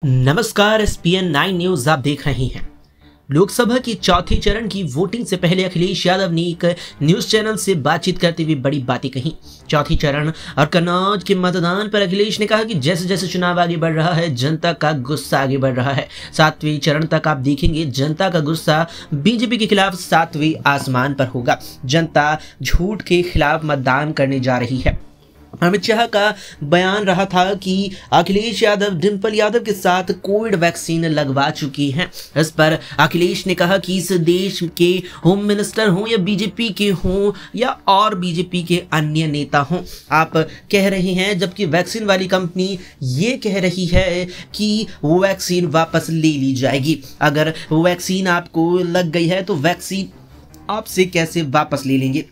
नमस्कार, SPN 9 news आप देख रहे हैं। लोकसभा की चौथे चरण की वोटिंग से पहले अखिलेश यादव ने एक न्यूज चैनल से बातचीत करते हुए बड़ी बातें कही। चौथे चरण और कन्नौज के मतदान पर अखिलेश ने कहा कि जैसे जैसे चुनाव आगे बढ़ रहा है, जनता का गुस्सा आगे बढ़ रहा है। सातवें चरण तक आप देखेंगे जनता का गुस्सा बीजेपी के खिलाफ सातवें आसमान पर होगा। जनता झूठ के खिलाफ मतदान करने जा रही है। अमित शाह का बयान रहा था कि अखिलेश यादव डिंपल यादव के साथ कोविड वैक्सीन लगवा चुकी हैं। इस पर अखिलेश ने कहा कि इस देश के होम मिनिस्टर हों या बीजेपी के हों या और बीजेपी के अन्य नेता हों, आप कह रहे हैं, जबकि वैक्सीन वाली कंपनी ये कह रही है कि वो वैक्सीन वापस ले ली जाएगी। अगर वो वैक्सीन आपको लग गई है तो वैक्सीन आपसे कैसे वापस ले लेंगे।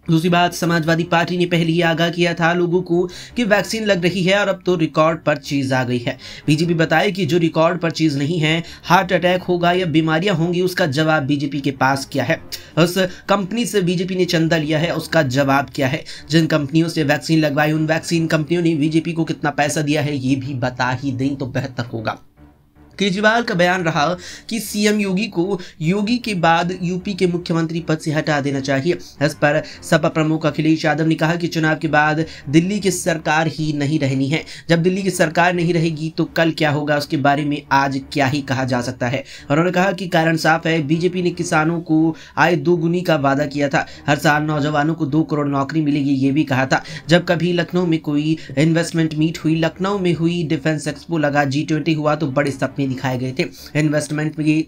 दूसरी बात, समाजवादी पार्टी ने पहले ही आगाह किया था लोगों को कि वैक्सीन लग रही है और अब तो रिकॉर्ड पर चीज आ गई है। बीजेपी बताए कि जो रिकॉर्ड पर चीज नहीं है, हार्ट अटैक होगा या बीमारियां होंगी, उसका जवाब बीजेपी के पास क्या है। उस कंपनी से बीजेपी ने चंदा लिया है, उसका जवाब क्या है। जिन कंपनियों से वैक्सीन लगवाई, उन वैक्सीन कंपनियों ने बीजेपी को कितना पैसा दिया है, ये भी बता ही दें तो बेहतर होगा। केजरीवाल का बयान रहा कि सीएम योगी को योगी के बाद यूपी के मुख्यमंत्री पद से हटा देना चाहिए। इस पर सपा प्रमुख अखिलेश यादव ने कहा कि चुनाव के बाद दिल्ली की सरकार ही नहीं रहनी है। जब दिल्ली की सरकार नहीं रहेगी तो कल क्या होगा, उसके बारे में आज क्या ही कहा जा सकता है। और उन्होंने कहा कि कारण साफ है, बीजेपी ने किसानों को आय दोगुनी का वादा किया था। हर साल नौजवानों को 2 करोड़ नौकरी मिलेगी, ये भी कहा था। जब कभी लखनऊ में कोई इन्वेस्टमेंट मीट हुई, लखनऊ में हुई डिफेंस एक्सपो लगा, G20 हुआ, तो बड़े सपने दिखाए गए थे। इन्वेस्टमेंट में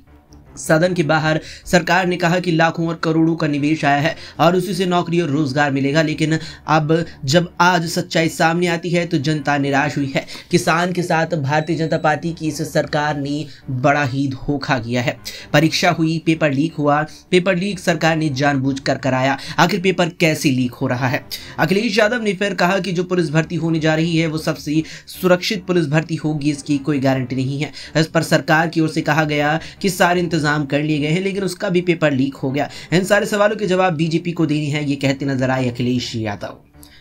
सदन के बाहर सरकार ने कहा कि लाखों और करोड़ों का निवेश आया है और उसी से नौकरी और रोजगार मिलेगा। लेकिन अब जब आज सच्चाई सामने आती है तो जनता निराश हुई है। किसान के साथ भारतीय जनता पार्टी की इस सरकार ने बड़ा ही धोखा किया है। परीक्षा हुई, पेपर लीक हुआ, पेपर लीक सरकार ने जानबूझकर कराया। आखिर पेपर कैसे लीक हो रहा है। अखिलेश यादव ने फिर कहा कि जो पुलिस भर्ती होने जा रही है वो सबसे सुरक्षित पुलिस भर्ती होगी, इसकी कोई गारंटी नहीं है। इस पर सरकार की ओर से कहा गया कि सारे इंतजाम कर लिए गए हैं, लेकिन उसका भी पेपर लीक हो गया। इन सारे सवालों के जवाब बीजेपी को देनी है, ये कहते नजर आए अखिलेश यादव।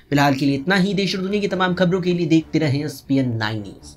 फिलहाल के लिए इतना ही। देश और दुनिया की तमाम खबरों के लिए देखते रहें SPN 9 न्यूज।